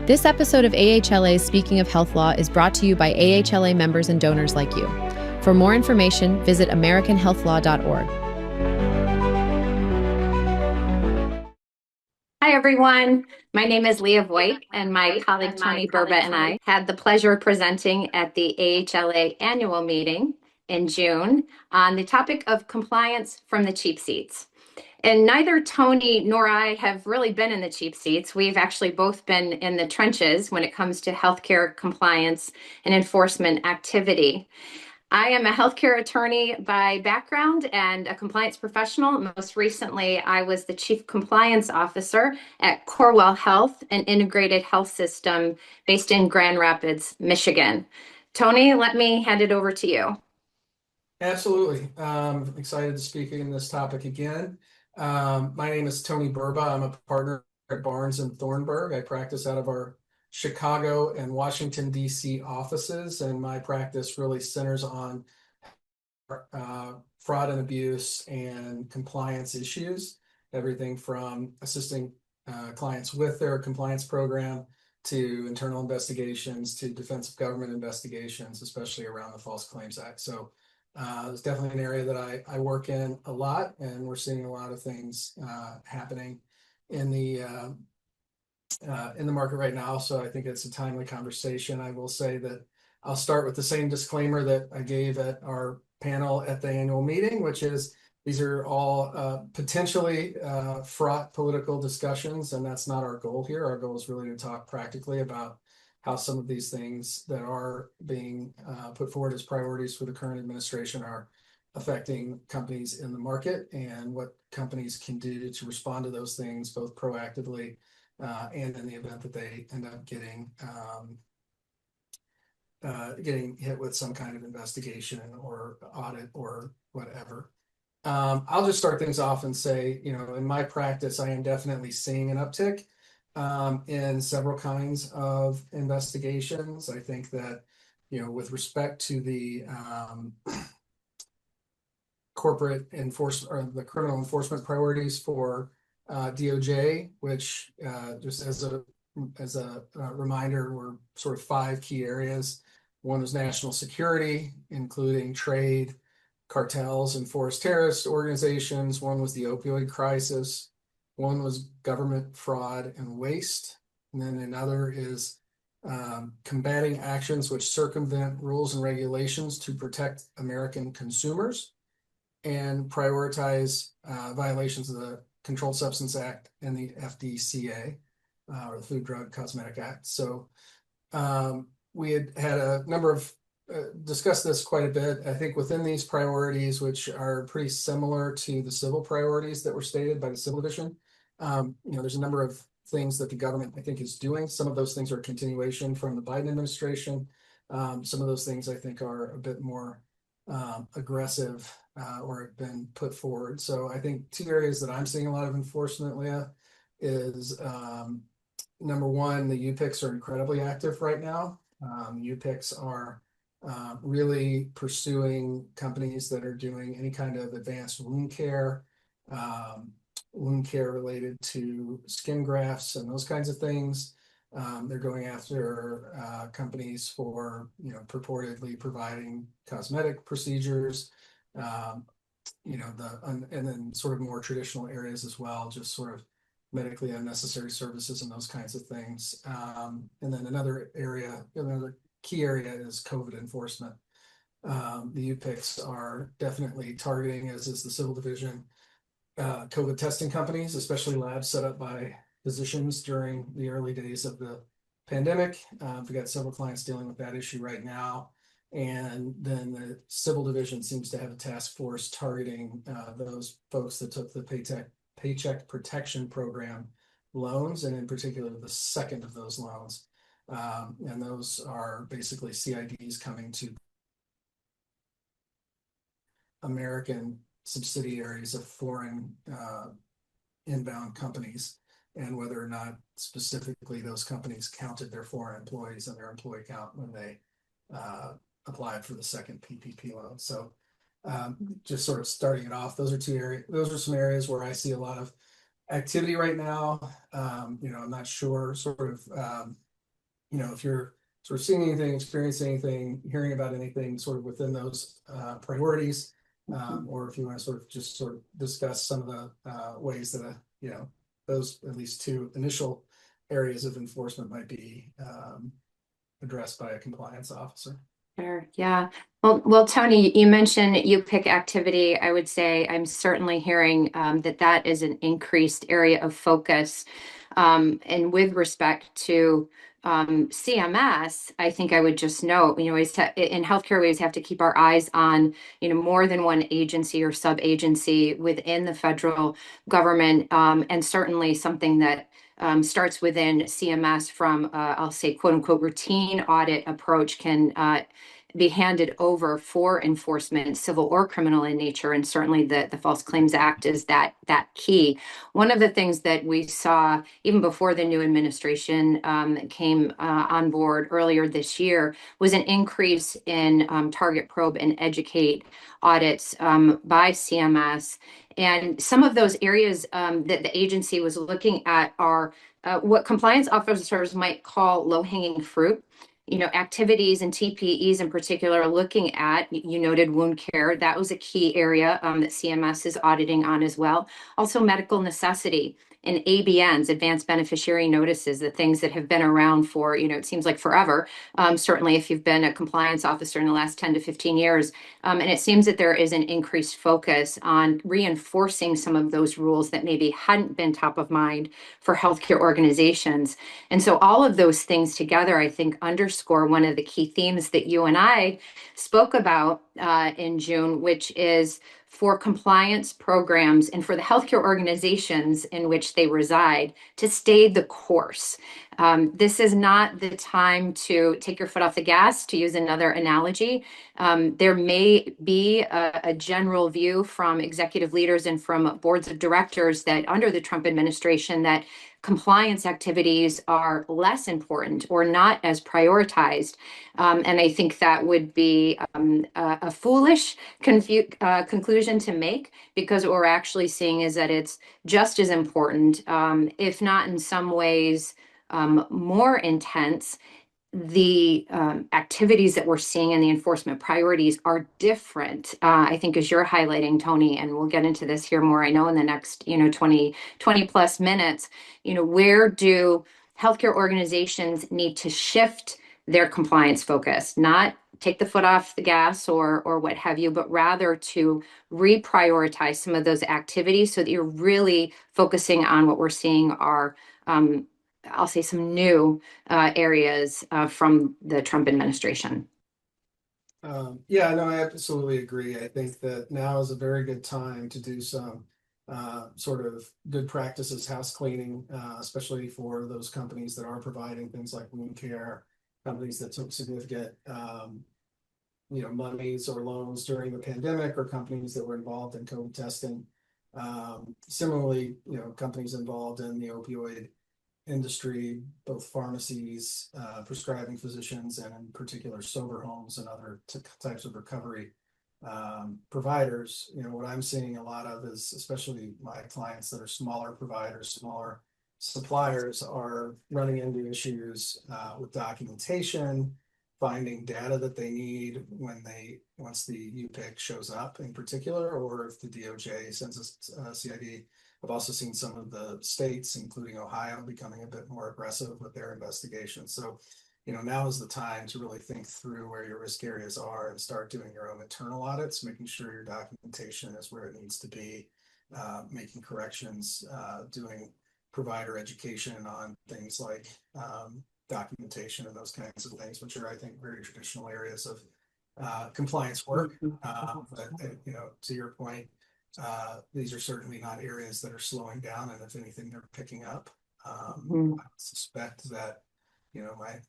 This episode of AHLA Speaking of Health Law is brought to you by AHLA members and donors like you. For more information, visit AmericanHealthLaw.org. Hi, everyone. My name is Leah Voigt, and my colleague Tony Burba and I had the pleasure of presenting at the AHLA annual meeting in June on the topic of compliance from the cheap seats. And neither Tony nor I have really been in the cheap seats. We've actually both been in the trenches when it comes to healthcare compliance and enforcement activity. I am a healthcare attorney by background and a compliance professional. Most recently, I was the Chief Compliance Officer at Corewell Health, an integrated health system based in Grand Rapids, Michigan. Tony, let me hand it over to you. Absolutely. Excited to speak in this topic again. My name is Tony Burba. I'm a partner at Barnes and Thornburg. I practice out of our Chicago and Washington, D.C. offices, and my practice really centers on fraud and abuse and compliance issues, everything from assisting clients with their compliance program to internal investigations to defensive government investigations, especially around the False Claims Act. So it's definitely an area that I work in a lot, and we're seeing a lot of things happening in the market right now. So I think it's a timely conversation. I will say that I'll start with the same disclaimer that I gave at our panel at the annual meeting, which is these are all potentially fraught political discussions, and that's not our goal here. Our goal is really to talk practically about how some of these things that are being put forward as priorities for the current administration are affecting companies in the market and what companies can do to respond to those things, both proactively and in the event that they end up getting hit with some kind of investigation or audit or whatever. I'll just start things off and say, in my practice, I am definitely seeing an uptick in several kinds of investigations. I think that, with respect to the corporate enforcement or the criminal enforcement priorities for DOJ, which just as a reminder, were sort of 5 key areas. One was national security, including trade, cartels, and forest terrorist organizations. One was the opioid crisis. One was government fraud and waste. And then another is combating actions which circumvent rules and regulations to protect American consumers and prioritize violations of the Controlled Substance Act and the FDCA, or the Food, Drug, Cosmetic Act. So we had a number of discussed this quite a bit. I think within these priorities, which are pretty similar to the civil priorities that were stated by the Civil Division, there's a number of things that the government, I think, is doing. Some of those things are a continuation from the Biden administration. Some of those things, I think, are a bit more aggressive or have been put forward. So I think 2 areas that I'm seeing a lot of enforcement, Leah, is number one, the UPICs are incredibly active right now. UPICs are really pursuing companies that are doing any kind of advanced wound care related to skin grafts and those kinds of things. They're going after companies for, purportedly providing cosmetic procedures, and then sort of more traditional areas as well, just sort of medically unnecessary services and those kinds of things. And then another key area is COVID enforcement. The UPICs are definitely targeting, as is the Civil Division, COVID testing companies, especially labs set up by physicians during the early days of the pandemic. We've got several clients dealing with that issue right now. And then the Civil Division seems to have a task force targeting those folks that took the Paycheck Protection Program loans, and in particular the second of those loans. And those are basically CIDs coming to American subsidiaries of foreign inbound companies, and whether or not specifically those companies counted their foreign employees in their employee count when they applied for the second PPP loan. So just sort of starting it off, those are some areas where I see a lot of activity right now. I'm not sure sort of if you're sort of seeing anything, experiencing anything, hearing about anything sort of within those priorities, or if you want to sort of discuss some of the ways that, those at least two initial areas of enforcement might be addressed by a compliance officer. Sure. Yeah. Well, Tony, you mentioned you pick activity. I would say I'm certainly hearing that is an increased area of focus. And with respect to CMS, I think I would just note, in healthcare, we always have to keep our eyes on, more than one agency or sub-agency within the federal government, and certainly something that starts within CMS from, I'll say, quote unquote, routine audit approach can be handed over for enforcement, civil or criminal in nature. And certainly the False Claims Act is that key. One of the things that we saw even before the new administration came on board earlier this year was an increase in target, probe, and educate audits by CMS. And some of those areas that the agency was looking at are what compliance officers might call low-hanging fruit. Activities and TPEs in particular, looking at, you noted wound care, that was a key area that CMS is auditing on as well. Also medical necessity and ABNs, advanced beneficiary notices, the things that have been around for, it seems like forever. Certainly if you've been a compliance officer in the last 10 to 15 years. And it seems that there is an increased focus on reinforcing some of those rules that maybe hadn't been top of mind for healthcare organizations. And so all of those things together, I think, underscore one of the key themes that you and I spoke about in June, which is for compliance programs and for the healthcare organizations in which they reside to stay the course. This is not the time to take your foot off the gas, to use another analogy. There may be a general view from executive leaders and from boards of directors that under the Trump administration that compliance activities are less important or not as prioritized. And I think that would be a foolish conclusion to make, because what we're actually seeing is that it's just as important, if not in some ways more intense. The activities that we're seeing and the enforcement priorities are different, I think, as you're highlighting, Tony, and we'll get into this here more, I know, in the next, 20 plus minutes. Where do healthcare organizations need to shift their compliance focus, not take the foot off the gas or what have you, but rather to reprioritize some of those activities so that you're really focusing on what we're seeing are I'll say some new areas from the Trump administration. Yeah, no, I absolutely agree. I think that now is a very good time to do some sort of good practices house cleaning, especially for those companies that are providing things like wound care, companies that took significant monies or loans during the pandemic, or companies that were involved in COVID testing. Similarly, companies involved in the opioid industry, both pharmacies, prescribing physicians, and in particular sober homes and other types of recovery providers. What I'm seeing a lot of is, especially my clients that are smaller providers, smaller suppliers, are running into issues with documentation, finding data that they need once the UPIC shows up in particular, or if the DOJ sends a CID. I've also seen some of the states, including Ohio, becoming a bit more aggressive with their investigations. So, now is the time to really think through where your risk areas are and start doing your own internal audits, making sure your documentation is where it needs to be, making corrections, doing provider education on things like documentation and those kinds of things, which are, I think, very traditional areas of compliance work. But to your point, these are certainly not areas that are slowing down, and if anything, they're picking up. I suspect that,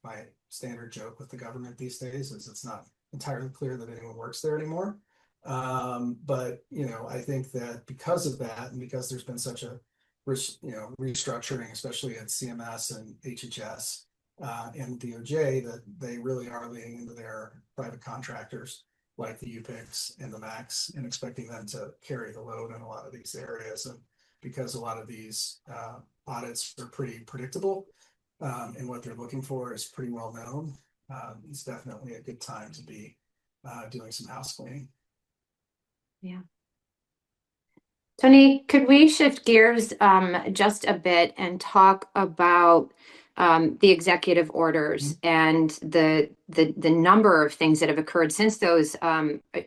my standard joke with the government these days is it's not entirely clear that anyone works there anymore. But I think that because of that, and because there's been such a restructuring, especially at CMS and HHS and DOJ, that they really are leaning into their private contractors like the UPICs and the MACs and expecting them to carry the load in a lot of these areas. And because a lot of these audits are pretty predictable, and what they're looking for is pretty well known. It's definitely a good time to be doing some house cleaning. Yeah. Tony, could we shift gears just a bit and talk about the executive orders and the number of things that have occurred since those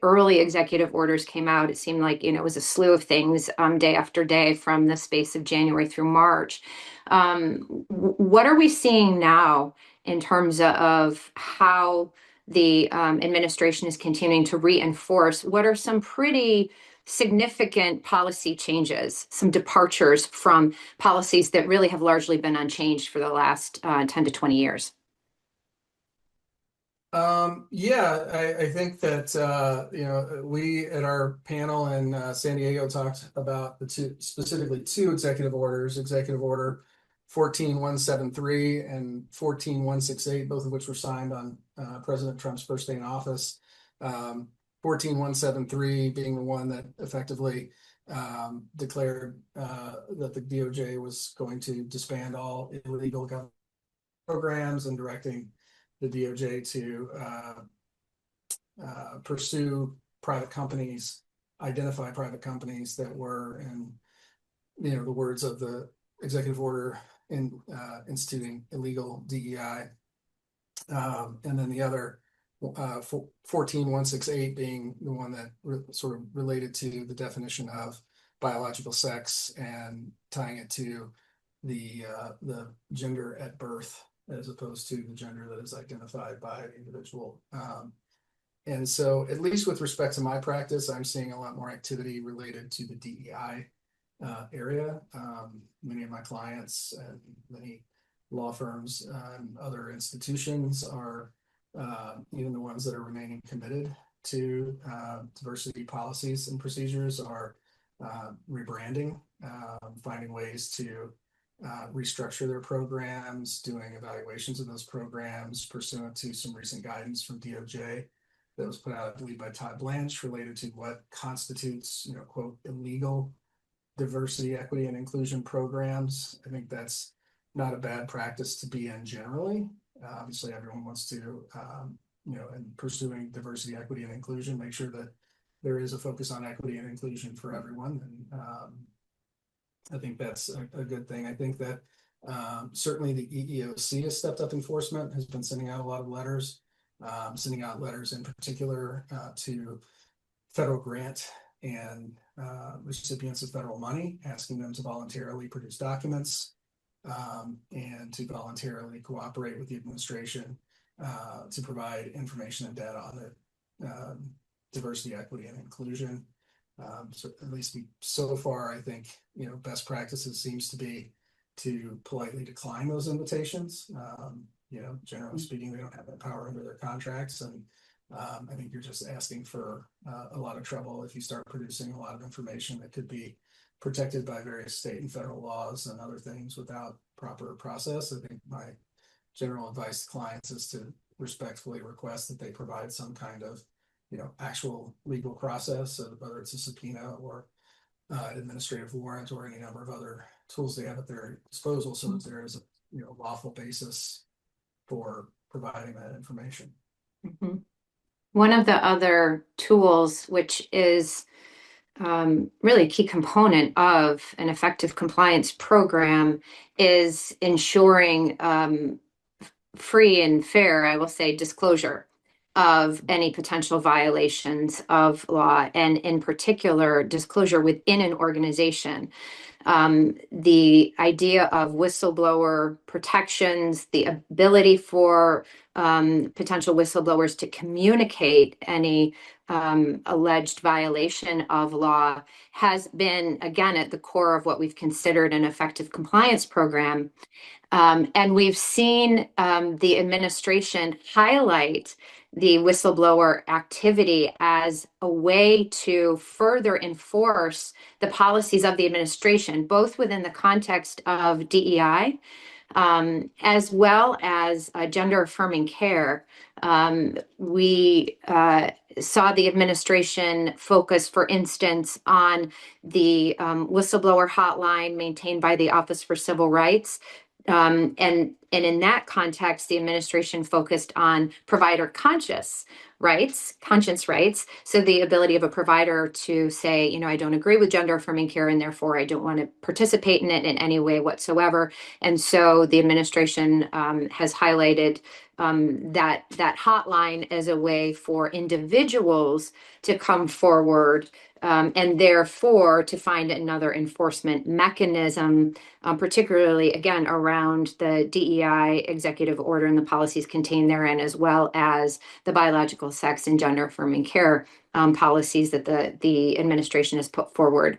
early executive orders came out? It seemed like, it was a slew of things day after day from the space of January through March. What are we seeing now in terms of how the administration is continuing to reinforce what are some pretty significant policy changes, some departures from policies that really have largely been unchanged for the last 10 to 20 years? Yeah, I think that, we at our panel in San Diego talked about specifically two executive orders, Executive Order 14173 and 14168, both of which were signed on President Trump's first day in office. 14173 being the one that effectively declared that the DOJ was going to disband all illegal government programs and directing the DOJ to pursue private companies, identify private companies that were, in the words of the executive order, instituting illegal DEI. And then the other 14168 being the one that sort of related to the definition of biological sex and tying it to the gender at birth as opposed to the gender that is identified by the individual. And so, at least with respect to my practice, I'm seeing a lot more activity related to the DEI area. Many of my clients and many law firms and other institutions are even the ones that are remaining committed to diversity policies and procedures are rebranding, finding ways to restructure their programs, doing evaluations of those programs pursuant to some recent guidance from DOJ that was put out, I believe, by Todd Blanche related to what constitutes, quote, illegal diversity, equity, and inclusion programs. I think that's not a bad practice to be in generally. Obviously, everyone wants to, in pursuing diversity, equity, and inclusion, make sure that there is a focus on equity and inclusion for everyone. And I think that's a good thing. I think that certainly the EEOC has stepped up enforcement, has been sending out a lot of letters, sending out letters in particular to federal grant and recipients of federal money, asking them to voluntarily produce documents and to voluntarily cooperate with the administration to provide information and data on the diversity, equity, and inclusion. So at least so far, I think, best practices seems to be to politely decline those invitations. Generally speaking, they don't have that power under their contracts. And I think you're just asking for a lot of trouble if you start producing a lot of information that could be protected by various state and federal laws and other things without proper process. I think my general advice to clients is to respectfully request that they provide some kind of actual legal process, whether it's a subpoena or administrative warrant or any number of other tools they have at their disposal, so that there is a lawful basis for providing that information. Mm-hmm. One of the other tools, which is really a key component of an effective compliance program, is ensuring free and fair, I will say, disclosure of any potential violations of law, and in particular, disclosure within an organization. The idea of whistleblower protections, the ability for potential whistleblowers to communicate any alleged violation of law has been, again, at the core of what we've considered an effective compliance program. And we've seen the administration highlight the whistleblower activity as a way to further enforce the policies of the administration, both within the context of DEI, as well as gender affirming care. We saw the administration focus, for instance, on the whistleblower hotline maintained by the Office for Civil Rights, And in that context, the administration focused on provider conscience rights. So the ability of a provider to say, I don't agree with gender affirming care, and therefore I don't want to participate in it in any way whatsoever. And so the administration has highlighted that hotline as a way for individuals to come forward, and therefore to find another enforcement mechanism, particularly, again, around the DEI executive order and the policies contained therein, as well as the biological sex and gender affirming care policies that the administration has put forward.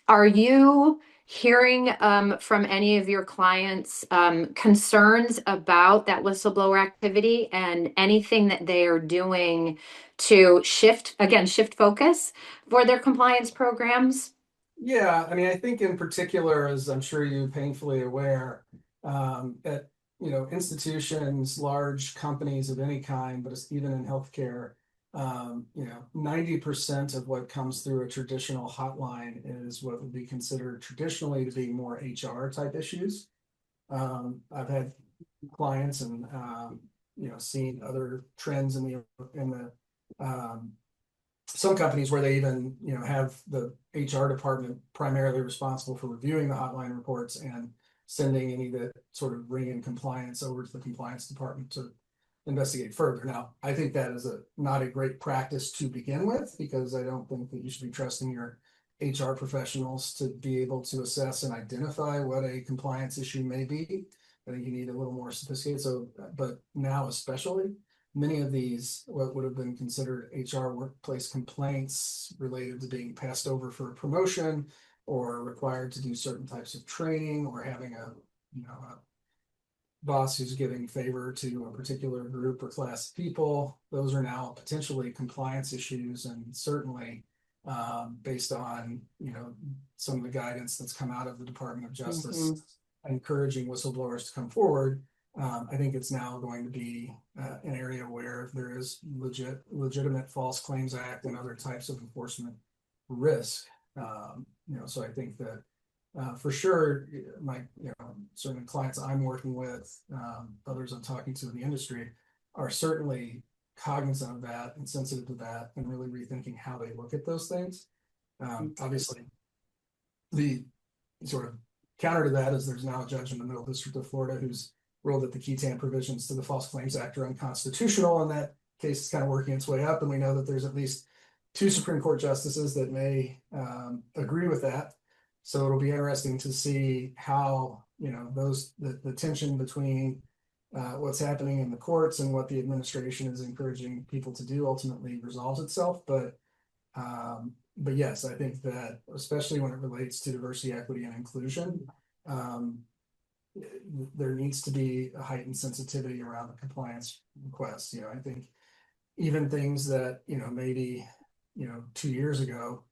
Are you hearing from any of your clients concerns about that whistleblower activity and anything that they are doing to shift focus for their compliance programs? Yeah, I mean, I think in particular, as I'm sure you're painfully aware, at institutions, large companies of any kind, but even in healthcare, 90% of what comes through a traditional hotline is what would be considered traditionally to be more HR type issues. I've had clients and seen other trends in the some companies where they even have the HR department primarily responsible for reviewing the hotline reports and sending any that sort of bring in compliance over to the compliance department to investigate further. Now, I think that is not a great practice to begin with, because I don't think that you should be trusting your HR professionals to be able to assess and identify what a compliance issue may be. I think you need a little more sophisticated. So, but now especially, many of these, what would have been considered HR workplace complaints related to being passed over for a promotion or required to do certain types of training or having a boss who's giving favor to a particular group or class of people, those are now potentially compliance issues. And certainly based on some of the guidance that's come out of the Department of Justice, encouraging whistleblowers to come forward, I think it's now going to be an area where there is legitimate False Claims Act and other types of enforcement risk. So I think that for sure, my certain clients I'm working with, others I'm talking to in the industry, are certainly cognizant of that and sensitive to that, and really rethinking how they look at those things. Obviously, the sort of counter to that is there's now a judge in the Middle District of Florida who's ruled that the QTAM provisions to the False Claims Act are unconstitutional, and that case is kind of working its way up. And we know that there's at least 2 Supreme Court justices that may agree with that. So it'll be interesting to see how the tension between what's happening in the courts and what the administration is encouraging people to do ultimately resolves itself. But yes, I think that especially when it relates to diversity, equity, and inclusion, there needs to be a heightened sensitivity around the compliance requests. I think even things that maybe 2 years ago,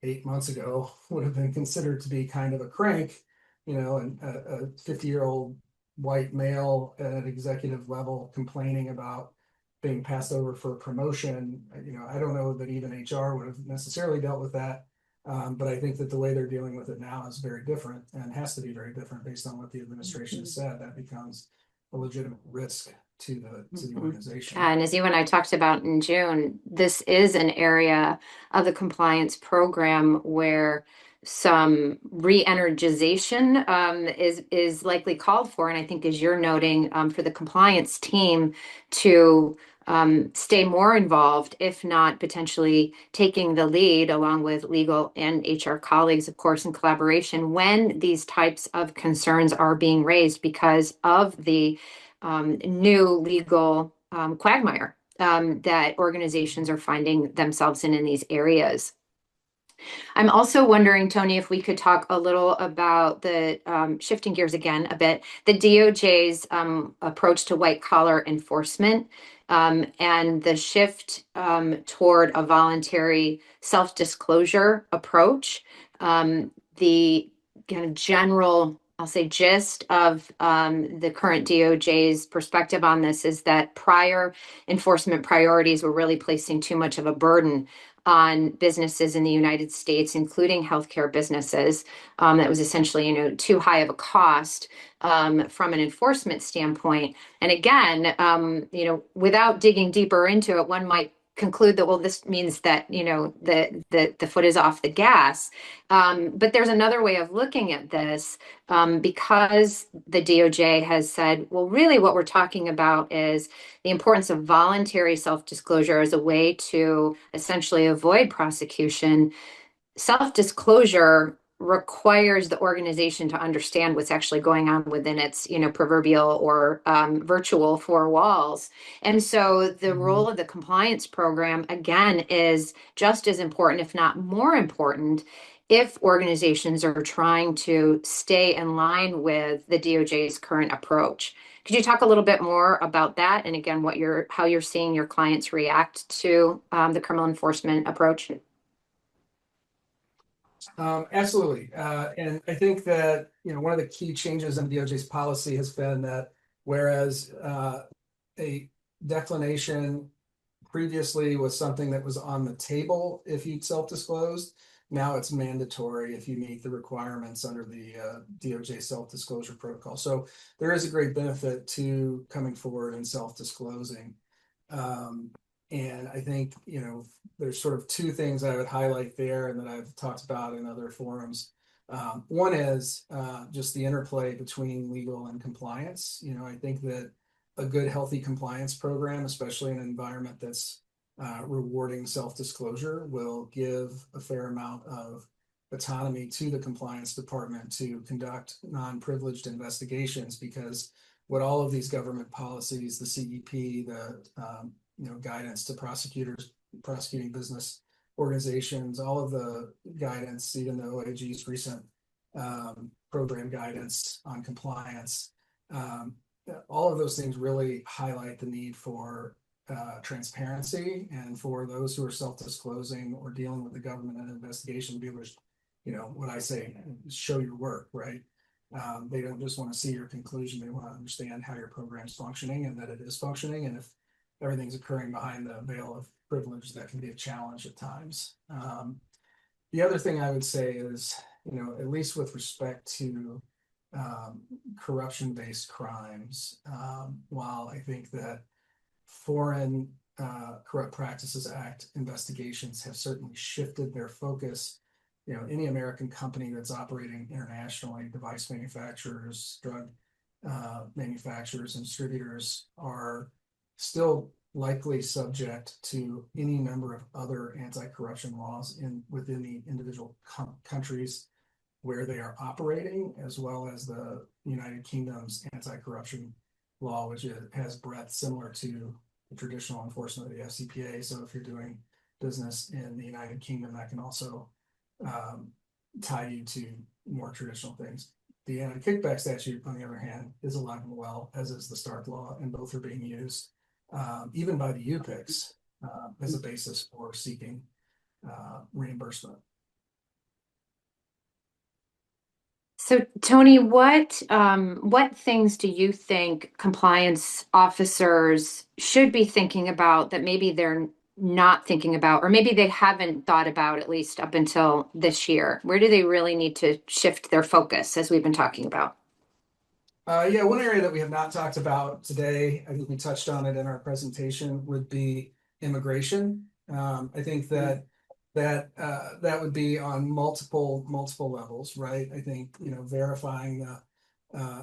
8 months ago, would have been considered to be kind of a crank, and a 50-year-old white male at an executive level complaining about being passed over for a promotion. I don't know that even HR would have necessarily dealt with that. But I think that the way they're dealing with it now is very different, and has to be very different based on what the administration has said. That becomes a legitimate risk to the organization. And as you and I talked about in June, this is an area of the compliance program where some re-energization is likely called for. And I think, as you're noting, for the compliance team to stay more involved, if not potentially taking the lead along with legal and HR colleagues, of course, in collaboration, when these types of concerns are being raised because of the new legal quagmire that organizations are finding themselves in these areas. I'm also wondering, Tony, if we could talk a little about the shifting gears again a bit, the DOJ's approach to white collar enforcement and the shift toward a voluntary self-disclosure approach. The kind of general, I'll say, gist of the current DOJ's perspective on this is that prior enforcement priorities were really placing too much of a burden on businesses in the United States, including healthcare businesses, that was essentially, too high of a cost from an enforcement standpoint. And again, without digging deeper into it, one might conclude that, well, this means that, the foot is off the gas. But there's another way of looking at this, because the DOJ has said, well, really what we're talking about is the importance of voluntary self-disclosure as a way to essentially avoid prosecution. Self-disclosure requires the organization to understand what's actually going on within its, proverbial or virtual four walls. And so the role of the compliance program, again, is just as important, if not more important, if organizations are trying to stay in line with the DOJ's current approach. Could you talk a little bit more about that? And again, how you're seeing your clients react to the criminal enforcement approach? Absolutely. And I think that, one of the key changes in DOJ's policy has been that whereas a declination previously was something that was on the table if you'd self-disclosed, now it's mandatory if you meet the requirements under the DOJ self-disclosure protocol. So there is a great benefit to coming forward and self-disclosing. And I think, there's sort of two things I would highlight there and that I've talked about in other forums. One is just the interplay between legal and compliance. I think that a good, healthy compliance program, especially in an environment that's rewarding self-disclosure, will give a fair amount of autonomy to the compliance department to conduct non-privileged investigations, because what all of these government policies, the CEP, the guidance to prosecutors, prosecuting business organizations, all of the guidance, even the OIG's recent program guidance on compliance, all of those things really highlight the need for transparency, and for those who are self-disclosing or dealing with the government in an investigation to be able to, what I say, show your work, right? They don't just want to see your conclusion, they want to understand how your program's functioning and that it is functioning. And if everything's occurring behind the veil of privilege, that can be a challenge at times. The other thing I would say is, at least with respect to corruption-based crimes, while I think that Foreign Corrupt Practices Act investigations have certainly shifted their focus, any American company that's operating internationally, device manufacturers, drug manufacturers, and distributors are still likely subject to any number of other anti-corruption laws within the individual countries where they are operating, as well as the United Kingdom's anti-corruption law, which has breadth similar to the traditional enforcement of the FCPA. So if you're doing business in the United Kingdom, that can also tie you to more traditional things. The anti-kickback statute, on the other hand, is alive and well, as is the START law, and both are being used even by the UPICs as a basis for seeking reimbursement. So, Tony, what things do you think compliance officers should be thinking about that maybe they're not thinking about, or maybe they haven't thought about, at least up until this year? Where do they really need to shift their focus, as we've been talking about? Yeah, one area that we have not talked about today, I think we touched on it in our presentation, would be immigration. I think that would be on multiple levels, right? I think, verifying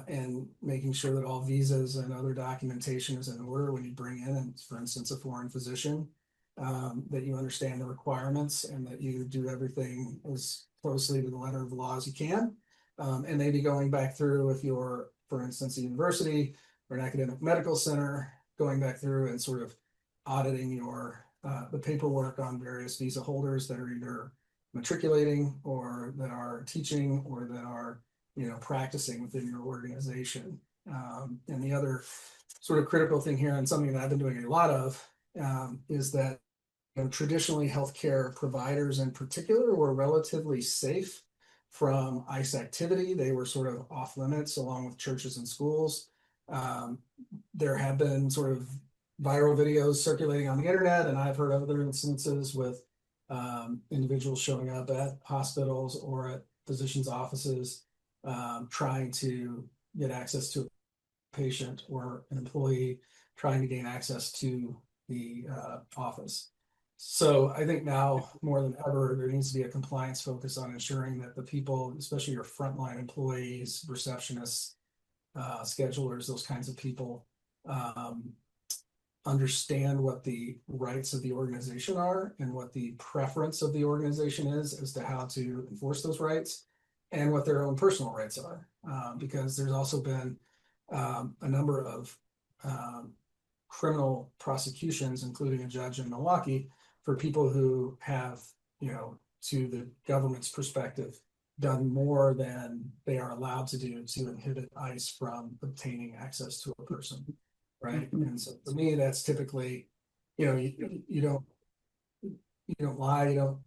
and making sure that all visas and other documentation is in order when you bring in, for instance, a foreign physician, that you understand the requirements and that you do everything as closely to the letter of the law as you can. And maybe going back through, if you're, for instance, a university or an academic medical center, going back through and sort of auditing your the paperwork on various visa holders that are either matriculating or that are teaching or that are, practicing within your organization. And the other sort of critical thing here, and something that I've been doing a lot of, is that traditionally healthcare providers in particular were relatively safe from ICE activity. They were sort of off limits along with churches and schools. There have been sort of viral videos circulating on the internet, and I've heard other instances with individuals showing up at hospitals or at physicians' offices, trying to get access to a patient, or an employee trying to gain access to the office. So I think now more than ever, there needs to be a compliance focus on ensuring that the people, especially your frontline employees, receptionists, schedulers, those kinds of people, understand what the rights of the organization are and what the preference of the organization is as to how to enforce those rights, and what their own personal rights are. Because there's also been a number of criminal prosecutions, including a judge in Milwaukee, for people who have, to the government's perspective, done more than they are allowed to do to inhibit ICE from obtaining access to a person, right? And so for me, that's typically, you don't lie, you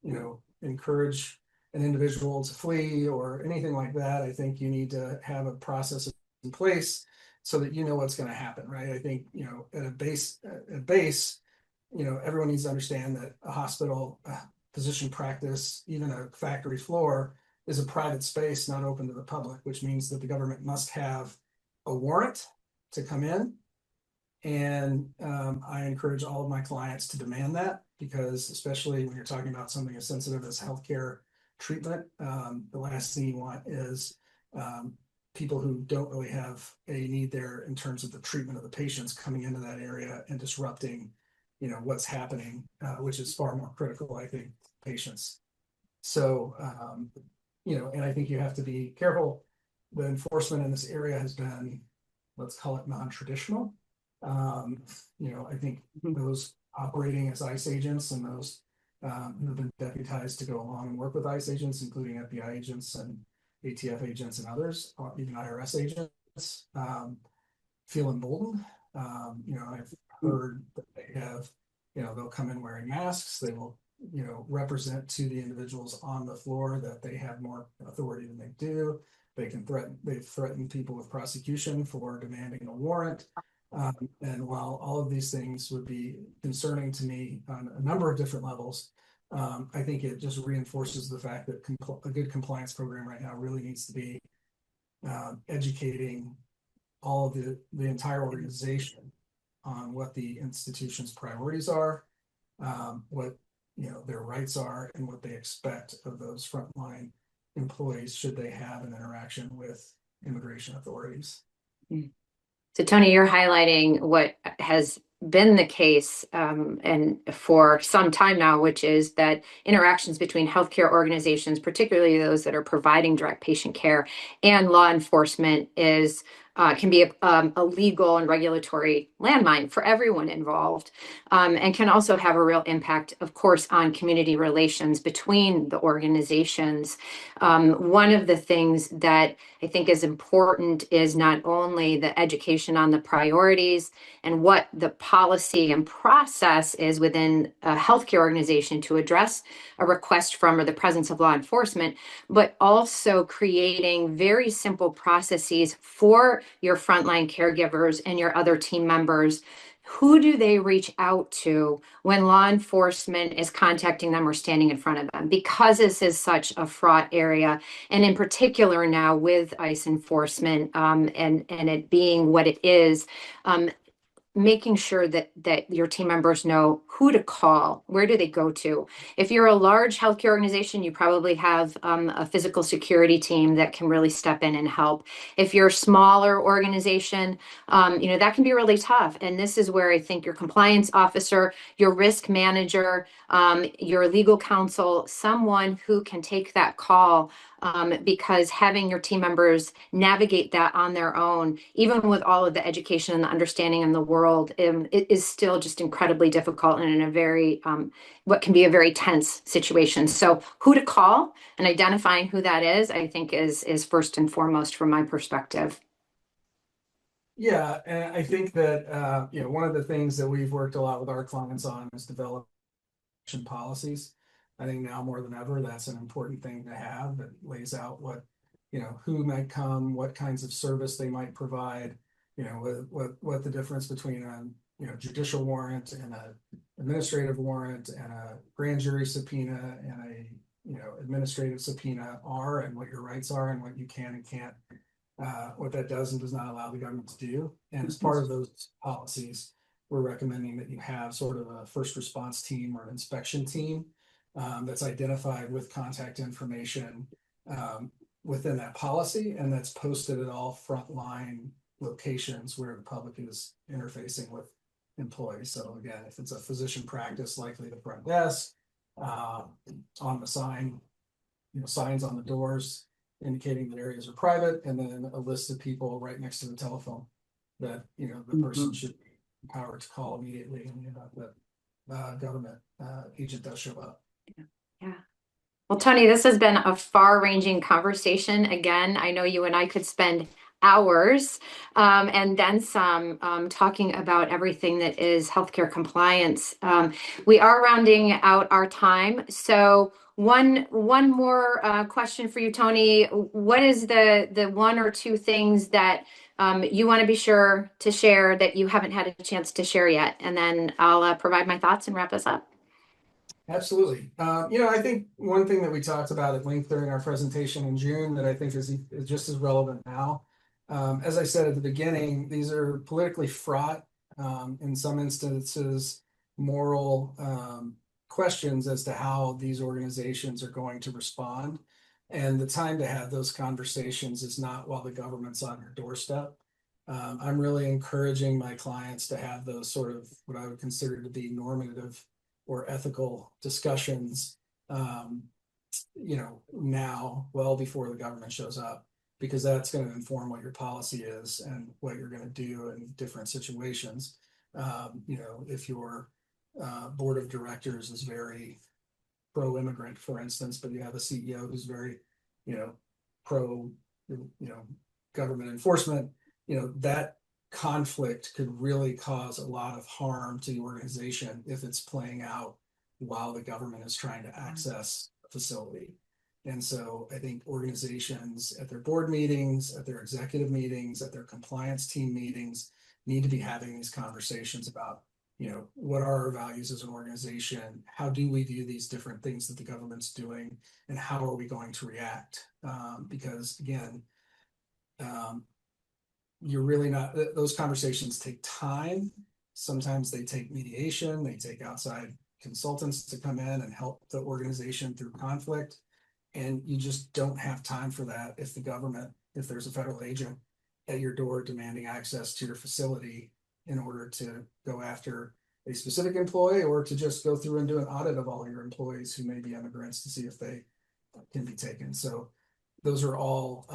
don't, encourage an individual to flee or anything like that. I think you need to have a process in place so that you know what's going to happen, right? I think, at base, everyone needs to understand that a hospital, physician practice, even a factory floor, is a private space not open to the public, which means that the government must have a warrant to come in. And I encourage all of my clients to demand that, because especially when you're talking about something as sensitive as healthcare treatment, the last thing you want is people who don't really have a need there in terms of the treatment of the patients coming into that area and disrupting, what's happening, which is far more critical, I think, patients. So, and I think you have to be careful. The enforcement in this area has been, let's call it, non-traditional. I think those operating as ICE agents and those who have been deputized to go along and work with ICE agents, including FBI agents and ATF agents and others, even IRS agents, feel emboldened. I've heard that they have, they'll come in wearing masks. They will, represent to the individuals on the floor that they have more authority than they do. They've threatened people with prosecution for demanding a warrant. And while all of these things would be concerning to me on a number of different levels, I think it just reinforces the fact that a good compliance program right now really needs to be educating all of the entire organization on what the institution's priorities are, what their rights are, and what they expect of those frontline employees should they have an interaction with immigration authorities. So Tony, you're highlighting what has been the case and for some time now, which is that interactions between healthcare organizations, particularly those that are providing direct patient care, and law enforcement can be a legal and regulatory landmine for everyone involved, and can also have a real impact, of course, on community relations between the organizations. One of the things that I think is important is not only the education on the priorities and what the policy and process is within a healthcare organization to address a request from or the presence of law enforcement, but also creating very simple processes for your frontline caregivers and your other team members. Who do they reach out to when law enforcement is contacting them or standing in front of them? Because this is such a fraught area, and in particular now with ICE enforcement and it being what it is, making sure that your team members know who to call, where do they go to. If you're a large healthcare organization, you probably have a physical security team that can really step in and help. If you're a smaller organization, that can be really tough. And this is where I think your compliance officer, your risk manager, your legal counsel, someone who can take that call, because having your team members navigate that on their own, even with all of the education and the understanding in the world, it is still just incredibly difficult and in a very, what can be a very tense situation. So who to call and identifying who that is, I think is first and foremost from my perspective. Yeah, and I think that, one of the things that we've worked a lot with our clients on is developing policies. I think now more than ever, that's an important thing to have that lays out what, who might come, what kinds of service they might provide, what the difference between judicial warrant and a administrative warrant and a grand jury subpoena and a administrative subpoena are, and what your rights are and what you can and can't, what that does and does not allow the government to do. And as part of those policies, we're recommending that you have sort of a first response team or an inspection team that's identified with contact information within that policy, and that's posted at all frontline locations where the public is interfacing with employees. So again, if it's a physician practice, likely the front desk, on the sign, signs on the doors indicating that areas are private, and then a list of people right next to the telephone that the person should be empowered to call immediately in the event that government agent does show up. Yeah. Well, Tony, this has been a far-ranging conversation. Again, I know you and I could spend hours and then some talking about everything that is healthcare compliance. We are rounding out our time. So one more question for you, Tony. What is the one or two things that you want to be sure to share that you haven't had a chance to share yet? And then I'll provide my thoughts and wrap us up. Absolutely. I think one thing that we talked about at length during our presentation in June that I think is just as relevant now. As I said at the beginning, these are politically fraught, in some instances, moral questions as to how these organizations are going to respond. And the time to have those conversations is not while the government's on your doorstep. I'm really encouraging my clients to have those sort of what I would consider to be normative or ethical discussions, now, well before the government shows up, because that's going to inform what your policy is and what you're going to do in different situations. If your board of directors is very pro-immigrant, for instance, but you have a CEO who's very, pro, government enforcement, that conflict could really cause a lot of harm to the organization if it's playing out while the government is trying to access a facility. And so I think organizations at their board meetings, at their executive meetings, at their compliance team meetings need to be having these conversations about, what are our values as an organization? How do we view these different things that the government's doing? And how are we going to react? Because again, you're really not, those conversations take time. Sometimes they take mediation, they take outside consultants to come in and help the organization through conflict. And you just don't have time for that if there's a federal agent at your door demanding access to your facility in order to go after a specific employee, or to just go through and do an audit of all your employees who may be immigrants to see if they can be taken. So those are all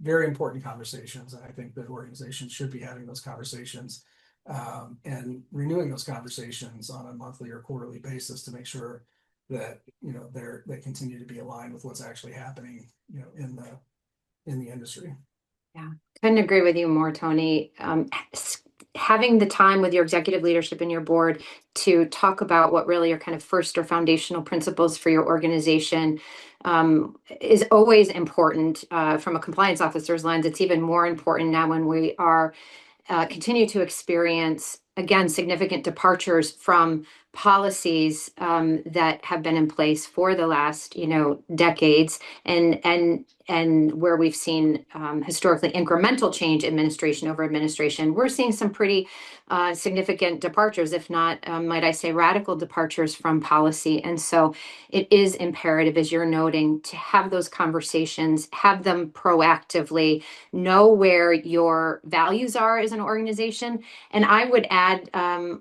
very important conversations. And I think that organizations should be having those conversations and renewing those conversations on a monthly or quarterly basis to make sure that they continue to be aligned with what's actually happening in the industry. Yeah, couldn't agree with you more, Tony. Having the time with your executive leadership and your board to talk about what really are kind of first or foundational principles for your organization is always important from a compliance officer's lens. It's even more important now when we are continue to experience, again, significant departures from policies that have been in place for the last, decades, and where we've seen historically incremental change administration over administration. We're seeing some pretty significant departures, if not, might I say, radical departures from policy. And so it is imperative, as you're noting, to have those conversations, have them proactively, know where your values are as an organization. And I would add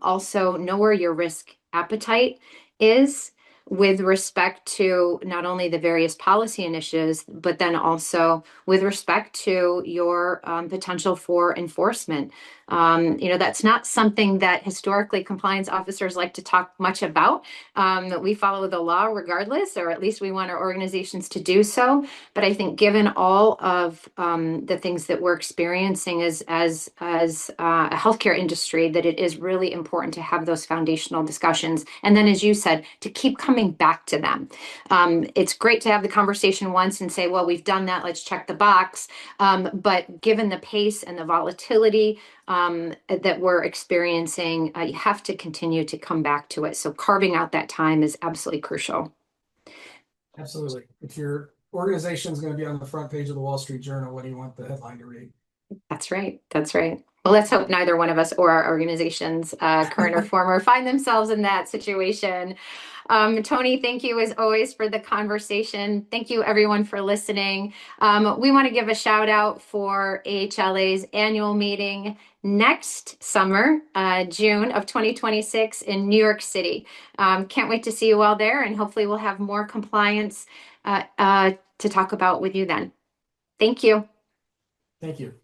also know where your risk appetite is with respect to not only the various policy initiatives, but then also with respect to your potential for enforcement. That's not something that historically compliance officers like to talk much about. We follow the law regardless, or at least we want our organizations to do so. But I think given all of the things that we're experiencing as a healthcare industry, that it is really important to have those foundational discussions. And then, as you said, to keep coming coming back to them. It's great to have the conversation once and say, well, we've done that, let's check the box. But given the pace and the volatility that we're experiencing, you have to continue to come back to it. So carving out that time is absolutely crucial. Absolutely. If your organization is going to be on the front page of the Wall Street Journal, what do you want the headline to read? That's right. That's right. Well, let's hope neither one of us or our organizations, current or former, find themselves in that situation. Tony, thank you as always for the conversation. Thank you everyone for listening. We want to give a shout out for AHLA's annual meeting next summer, June of 2026 in New York City. Can't wait to see you all there, and hopefully we'll have more compliance to talk about with you then. Thank you. Thank you.